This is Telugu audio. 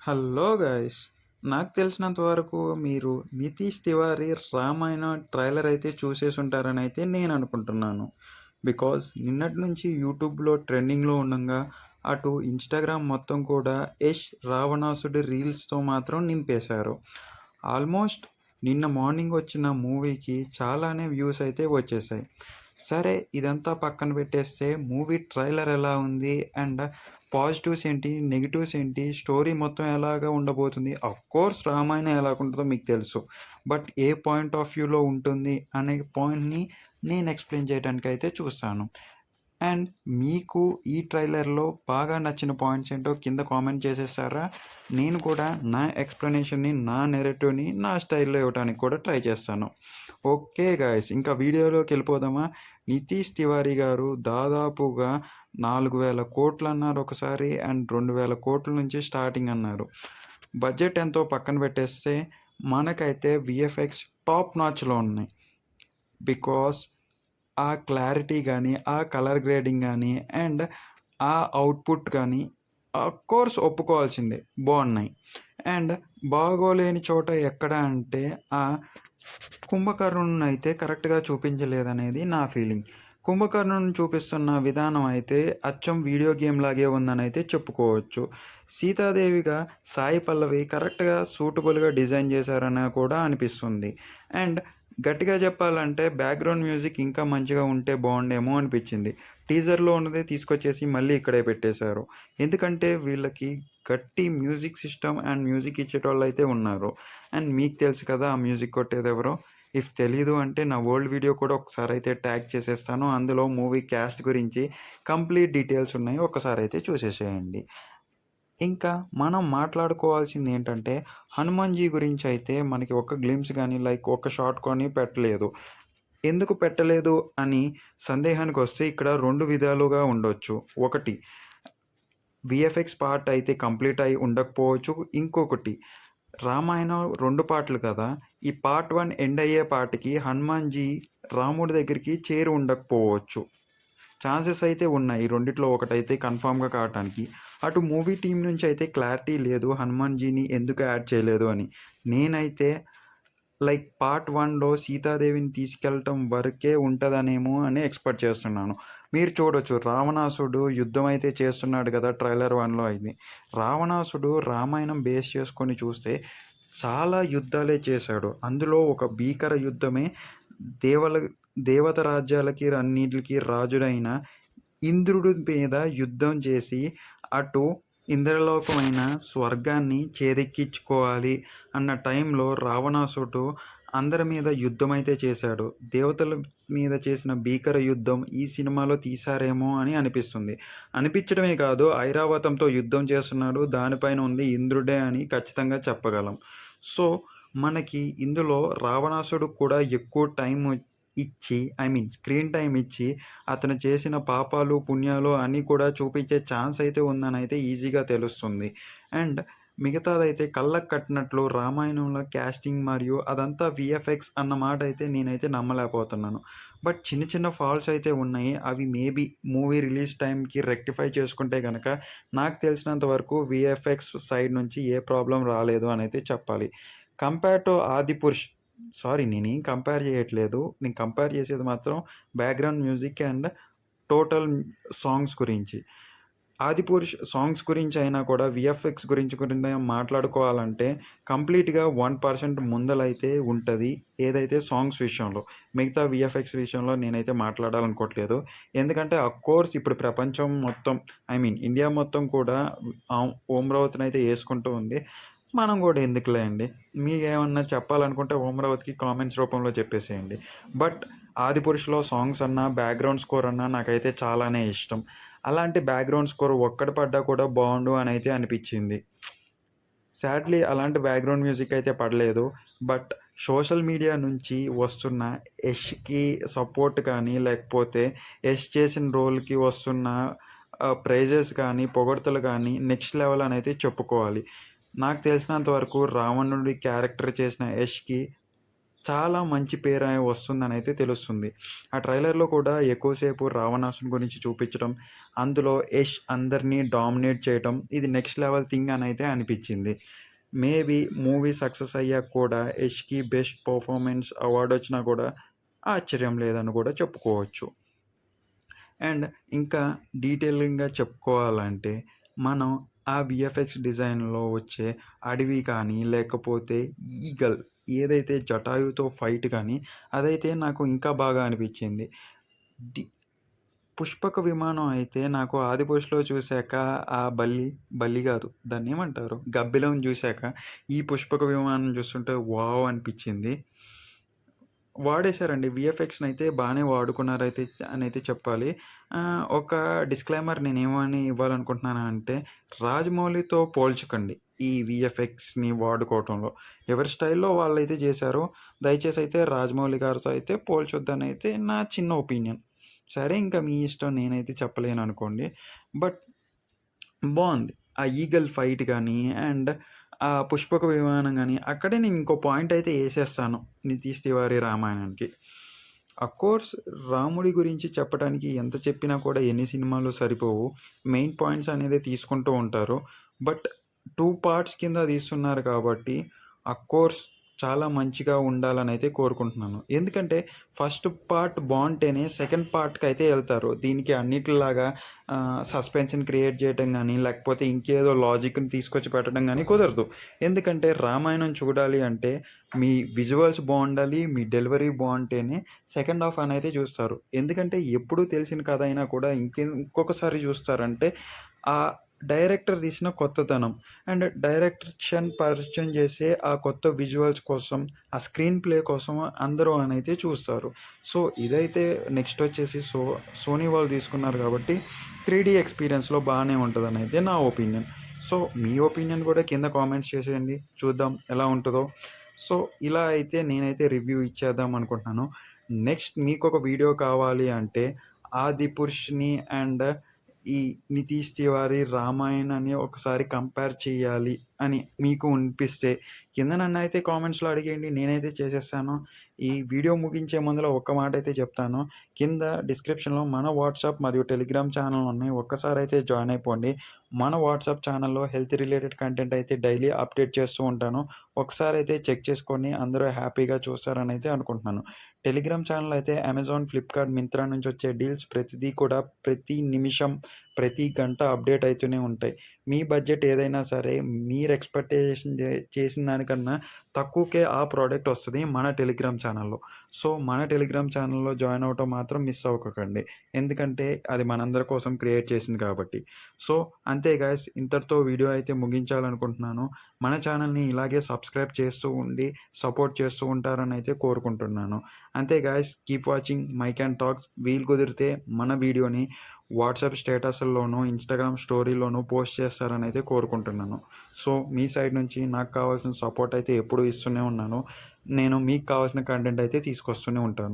Hello guys. నాకు తెలిసినంత వరకు మీరు 'నితీష్ తివారీ' 'రామాయణం' ట్రైలర్ అయితే చూసేసుంటారని అయితే నేను అనుకుంటున్నాను. బికాజ్ నిన్నటి నుంచి యూట్యూబ్‌లో ట్రెండింగ్‌లో ఉండంగా, అటు ఇన్‌స్టాగ్రామ్ మొత్తం కూడా యష్ రావణాసుడి రీల్స్‌తో మాత్రం నింపేశారు. ఆల్మోస్ట్ నిన్న మార్నింగ్ వచ్చిన మూవీకి చాలానే వ్యూస్ అయితే వచ్చేసాయి. సరే, ఇదంతా పక్కన పెట్టేస్తే మూవీ ట్రైలర్ ఎలా ఉంది అండ్ పాజిటివ్స్ ఏంటి, నెగిటివ్స్ ఏంటి, స్టోరీ మొత్తం ఎలాగా ఉండబోతుంది, కోర్స్ రామాయణం ఎలాగుంటుందో మీకు తెలుసు. బట్ ఏ పాయింట్ ఆఫ్ వ్యూలో ఉంటుంది అనే పాయింట్ని నేను ఎక్స్ప్లెయిన్ చేయడానికి అయితే చూస్తాను. అండ్ మీకు ఈ ట్రైలర్లో బాగా నచ్చిన పాయింట్స్ ఏంటో కింద కామెంట్ చేసేస్తారా? నేను కూడా నా ఎక్స్ప్లెనేషన్ని, నా నెరేటివ్ని నా స్టైల్లో ఇవ్వడానికి కూడా ట్రై చేస్తాను. ఓకే గాయ్స్, ఇంకా వీడియోలోకి వెళ్ళిపోదామా? నితీష్ తివారీ గారు దాదాపుగా 4,000 కోట్లు అన్నారు ఒకసారి, అండ్ 2,000 కోట్ల నుంచి స్టార్టింగ్ అన్నారు. బడ్జెట్ ఎంతో పక్కన పెట్టేస్తే మనకైతే విఎఫ్ఎక్స్ టాప్ నాచ్లో ఉన్నాయి. బికాస్ ఆ క్లారిటీ కానీ, ఆ కలర్ గ్రేడింగ్ కానీ, అండ్ ఆ అవుట్పుట్ కానీ కోర్స్ ఒప్పుకోవాల్సిందే, బాగున్నాయి. అండ్ బాగోలేని చోట ఎక్కడ అంటే ఆ కుంభకర్ణుని అయితే కరెక్ట్గా చూపించలేదనేది నా ఫీలింగ్. కుంభకర్ణుని చూపిస్తున్న విధానం అయితే అచ్చం వీడియో గేమ్ లాగే ఉందని అయితే చెప్పుకోవచ్చు. సీతాదేవిగా సాయి పల్లవి కరెక్ట్గా సూటబుల్గా డిజైన్ చేశారని కూడా అనిపిస్తుంది. అండ్ గట్టిగా చెప్పాలంటే బ్యాక్గ్రౌండ్ మ్యూజిక్ ఇంకా మంచిగా ఉంటే బాగుండేమో అనిపించింది. టీజర్లో ఉన్నదే తీసుకొచ్చేసి మళ్ళీ ఇక్కడే పెట్టేశారు. ఎందుకంటే వీళ్ళకి గట్టి మ్యూజిక్ సిస్టమ్ అండ్ మ్యూజిక్ ఇచ్చేటోళ్ళు అయితే ఉన్నారు. అండ్ మీకు తెలుసు కదా ఆ మ్యూజిక్ కొట్టేది ఎవరో. ఇఫ్ తెలీదు అంటే నా ఓల్డ్ వీడియో కూడా ఒకసారి అయితే ట్యాగ్ చేసేస్తాను. అందులో మూవీ క్యాస్ట్ గురించి కంప్లీట్ డీటెయిల్స్ ఉన్నాయి, ఒకసారి అయితే చూసేసేయండి. ఇంకా మనం మాట్లాడుకోవాల్సింది ఏంటంటే హనుమాన్జీ గురించి అయితే మనకి ఒక గ్లిమ్స్ కానీ లైక్ ఒక షార్ట్ కానీ పెట్టలేదు. ఎందుకు పెట్టలేదు అని సందేహానికి వస్తే ఇక్కడ 2 విధాలుగా ఉండొచ్చు. ఒకటి, విఎఫ్ఎక్స్ పార్ట్ అయితే కంప్లీట్ అయి ఉండకపోవచ్చు. ఇంకొకటి, రామాయణం 2 పార్ట్లు కదా, ఈ పార్ట్ 1 ఎండ్ అయ్యే పార్ట్కి హనుమాన్జీ రాముడి దగ్గరికి చేరి ఉండకపోవచ్చు. ఛాన్సెస్ అయితే ఉన్నాయి. ఈ రెండిట్లో ఒకటైతే కన్ఫామ్గా కావటానికి. అటు మూవీ టీం నుంచి అయితే క్లారిటీ లేదు హనుమాన్జీని ఎందుకు యాడ్ చేయలేదు అని. నేనైతే లైక్ పార్ట్ 1లో సీతాదేవిని తీసుకెళ్ళటం వరకే ఉంటుందనేమో అని ఎక్స్పెక్ట్ చేస్తున్నాను. మీరు చూడొచ్చు, రావణాసుడు యుద్ధం అయితే చేస్తున్నాడు కదా ట్రైలర్ 1లో అయితే. రావణాసుడు రామాయణం బేస్ చేసుకొని చూస్తే చాలా యుద్ధాలే చేశాడు. అందులో ఒక భీకర యుద్ధమే దేవల దేవత రాజ్యాలకి అన్నిటికి రాజుడైన ఇంద్రుడి మీద యుద్ధం చేసి అటు ఇంద్రలోకమైన స్వర్గాన్ని చేదెక్కించుకోవాలి అన్న టైంలో రావణాసుడు అందరి మీద యుద్ధం అయితే చేశాడు. దేవతల మీద చేసిన భీకర యుద్ధం ఈ సినిమాలో తీశారేమో అని అనిపిస్తుంది. అనిపించడమే కాదు, ఐరావతంతో యుద్ధం చేస్తున్నాడు, దానిపైన ఉంది ఇంద్రుడే అని ఖచ్చితంగా చెప్పగలం. సో మనకి ఇందులో రావణాసుడు కూడా ఎక్కువ టైం ఇచ్చి, స్క్రీన్ టైం ఇచ్చి అతను చేసిన పాపాలు, పుణ్యాలు అన్నీ కూడా చూపించే ఛాన్స్ అయితే ఉందని అయితే ఈజీగా తెలుస్తుంది. అండ్ మిగతాదైతే కళ్ళకు కట్టినట్లు రామాయణంలో క్యాస్టింగ్ మరియు అదంతా విఎఫ్ఎక్స్ అన్న మాట అయితే నేనైతే నమ్మలేకపోతున్నాను. బట్ చిన్న చిన్న ఫాల్ట్స్ అయితే ఉన్నాయి. అవి మేబీ మూవీ రిలీజ్ టైంకి రెక్టిఫై చేసుకుంటే కనుక నాకు తెలిసినంత వరకు విఎఫ్ఎక్స్ సైడ్ నుంచి ఏ ప్రాబ్లం రాలేదు అని అయితే చెప్పాలి. కంపేర్ టు 'ఆదిపురుష్', సారీ, నేనేం కంపేర్ చేయట్లేదు. నేను కంపేర్ చేసేది మాత్రం background music and total songs గురించి. 'ఆదిపురుష్' సాంగ్స్ గురించి అయినా కూడా విఎఫ్ఎక్స్ గురించి కూడా మాట్లాడుకోవాలంటే కంప్లీట్గా 1% ముందలైతే ఉంటుంది, ఏదైతే సాంగ్స్ విషయంలో. మిగతా విఎఫ్ఎక్స్ విషయంలో నేనైతే మాట్లాడాలనుకోవట్లేదు. ఎందుకంటే అఫ్కోర్స్ ఇప్పుడు ప్రపంచం మొత్తం, ఇండియా మొత్తం కూడా ఓమ్రావతిని అయితే వేసుకుంటూ ఉంది. మనం కూడా ఎందుకులే అండి. మీకేమన్నా చెప్పాలనుకుంటే ఓమ్రావతికి కామెంట్స్ రూపంలో చెప్పేసేయండి. బట్ 'ఆదిపురుష్'లో సాంగ్స్ అన్నా, బ్యాక్గ్రౌండ్ స్కోర్ అన్నా నాకైతే చాలానే ఇష్టం. అలాంటి బ్యాక్గ్రౌండ్ స్కోర్ ఒక్కటి పడ్డా కూడా బాగుండు అని అయితే అనిపించింది. సాడ్లీ అలాంటి బ్యాక్గ్రౌండ్ మ్యూజిక్ అయితే పడలేదు. బట్ సోషల్ మీడియా నుంచి వస్తున్న యష్కి సపోర్ట్ కానీ, లేకపోతే యష్ చేసిన రోల్కి వస్తున్న ప్రైజెస్ కానీ, పొగడ్తలు కానీ నెక్స్ట్ లెవెల్ అని అయితే చెప్పుకోవాలి. నాకు తెలిసినంత వరకు రావణుడి క్యారెక్టర్ చేసిన యష్కి చాలా మంచి పేరు వస్తుందనైతే తెలుస్తుంది. ఆ ట్రైలర్‌లో కూడా ఎక్కువసేపు రావణాసురుని గురించి చూపించడం, అందులో యష్ అందరిని డామినేట్ చేయటం, ఇది నెక్స్ట్ లెవెల్ థింగ్ అనైతే అనిపిచ్చింది. మేబీ మూవీ సక్సెస్ అయ్యాక కూడా యష్‌కి బెస్ట్ పెర్ఫార్మన్స్ అవార్డొచ్చినా కూడా ఆశ్చర్యం లేదని కూడా చెప్పుకోవచ్చు. అండ్ ఇంకా డీటెయిలింగ్‌గా చెప్పుకోవాలంటే, మనం ఆ వీఎఫ్ఎక్స్ డిజైన్‌లో వచ్చే అడవి కానీ, లేకపోతే ఈగల్ ఏదైతే జటాయువుతో ఫైట్ కానీ, అదైతే నాకు ఇంకా బాగా అనిపించింది. డి పుష్పక విమానం అయితే నాకు 'ఆదిపురుషులో' చూసాక ఆ బల్లి కాదు దాన్నేమంటారు? గబ్బిలం చూసాక, ఈ పుష్పక విమానం చూస్తుంటే వావ్! అనిపించింది. వాడేశారండి. వీఎఫ్ఎక్స్‌నైతే బానే వాడుకున్నారైతే అనైతే చెప్పాలి. ఒక డిస్క్లైమర్ నేనేమని ఇవ్వాలనుకుంటున్నానంటే, రాజమౌళితో పోల్చకండి ఈ వీఎఫ్ఎక్స్‌ని వాడుకోవటంలో. ఎవరి స్టైల్‌లో వాళ్ళైతే చేశారో, దయచేసి అయితే రాజమౌళి గారితో అయితే పోల్చొద్దనైతే నా చిన్న ఒపీనియన్. సరే ఇంక మీ ఇష్టం నేనైతే చెప్పలేననుకోండి. బట్ బావుంది. ఆ ఈగల్ ఫైట్ గానీ, అండ్ ఆ పుష్పక విమానం గానీ, అక్కడే నేను ఇంకో పాయింట్ అయితే యేసేస్తాను 'నితీష్ తివారీ రామాయణానికి'. అఫ్‌కోర్స్ రాముడి గురించి చెప్పడానికి ఎంత చెప్పినా కూడా ఎన్ని సినిమాలు సరిపోవు. మెయిన్ పాయింట్స్ అనేది తీసుకుంటూ ఉంటారు. బట్ 2 పార్ట్స్ కింద తీస్తున్నారు కాబట్టి అఫ్‌కోర్స్ చాలా మంచిగా ఉండాలనైతే కోరుకుంటున్నాను. ఎందుకంటే ఫస్ట్ పార్ట్ బావుంటేనే సెకండ్ పార్ట్‌కయితే ఎళ్తారు. దీనికి అన్నిటిలాగా సస్పెన్షన్ క్రియేట్ చేయటం గానీ, లేకపోతే ఇంకేదో లాజిక్‌ని తీసుకొచ్చి పెట్టడం గానీ కుదరదు. ఎందుకంటే రామాయణం చూడాలి అంటే మీ విజువల్స్ బావుండాలి, మీ డెలివరీ బావుంటేనే సెకండ్ హాఫ్ అనైతే చూస్తారు. ఎందుకంటే ఎప్పుడూ తెలిసిన కథ అయినా కూడా ఇంకొకసారి చూస్తారంటే ఆ డైరెక్టర్ తీసిన కొత్తదనం అండ్ డైరెక్షన్ పరిచయం చేసే ఆ కొత్త విజువల్స్ కోసం, ఆ స్క్రీన్ ప్లే కోసం అందరూ అనైతే చూస్తారు. సో, ఇదైతే నెక్స్ట్ వచ్చేసి సోనీ వాళ్ళు తీసుకున్నారు కాబట్టి 3డీ ఎక్స్‌పీరియన్స్‌లో బానే ఉంటదనైతే నా ఒపీనియన్. సో, మీ ఒపీనియన్ కూడా కింద కామెంట్స్ చేసేయండి. చూద్దాం ఎలా ఉంటదో. సో, ఇలా అయితే నేనైతే రివ్యూ ఇచ్చేద్దాం అనుకుంటున్నాను. నెక్స్ట్ మీకొక వీడియో కావాలి అంటే 'ఆదిపురుష్‌ని' అండ్ ఈ 'నితీష్ తివారీ రామాయణాన్ని' ఒకసారి కంపేర్ చేయాలి అని మీకు అనిపిస్తే కింద నన్నైతే కామెంట్స్‌లో అడిగేయండి. నేనైతే చేసేస్తాను. ఈ వీడియో ముగించే ముందుల ఒక్క మాటైతే చెప్తాను. కింద డిస్క్రిప్షన్‌లో మన వాట్సాప్ మరియు టెలిగ్రామ్ ఛానెల్ ఉన్నాయి. ఒక్కసారైతే జాయిన్ అయిపోండి. మన వాట్సాప్ ఛానెల్‌లో హెల్త్ రిలేటెడ్ కంటెంట్ అయితే డైలీ అప్డేట్ చేస్తూ ఉంటాను. ఒకసారైతే చెక్ చేసుకోండి. అందరూ హ్యాపీగా చూస్తారనైతే అనుకుంటున్నాను. టెలిగ్రామ్ ఛానెల్ అయితే అమెజాన్, ఫ్లిప్‌కార్ట్, మింత్రా నుంచి వచ్చే డీల్స్ ప్రతిదీ కూడా ప్రతి నిమిషం, ప్రతి గంట అప్డేట్ అయితూనే ఉంటాయి. మీ బడ్జెట్ ఏదైనా సరే మీరు ఎక్స్‌పెక్టేషన్ చేసిన దానికన్నా తక్కువకే ఆ ప్రోడక్ట్ వస్తది మన టెలిగ్రామ్ ఛానెల్‌లో. సో, మన టెలిగ్రామ్ ఛానెల్‌లో జాయిన్ అవ్వటం మాత్రం మిస్ అవ్వకండి. ఎందుకంటే అది మనందరి కోసం క్రియేట్ చేసింది కాబట్టి. సో, అంతే గైస్ ఇంతటితో వీడియో అయితే ముగించాలనుకుంటున్నాను. మన ఛానెల్‌ని ఇలాగే సబ్స్క్రైబ్ చేస్తూ ఉండి సపోర్ట్ చేస్తూ ఉంటారని అయితే కోరుకుంటున్నాను. అంతే guys keep watching mike and talks. వీలు కుదిరితే మన వీడియోని వాట్సాప్ స్టేటస్‌ల్లోనూ, ఇన్‌స్టాగ్రామ్ స్టోరీలోనూ పోస్ట్ చేస్తారని అయితే కోరుకుంటున్నాను. సో, మీ సైడ్ నుంచి నాకు కావాల్సిన సపోర్ట్ అయితే ఎప్పుడూ ఇస్తూనే ఉన్నాను. నేను మీకు కావాల్సిన కంటెంట్ అయితే తీసుకొస్తూనే ఉంటాను.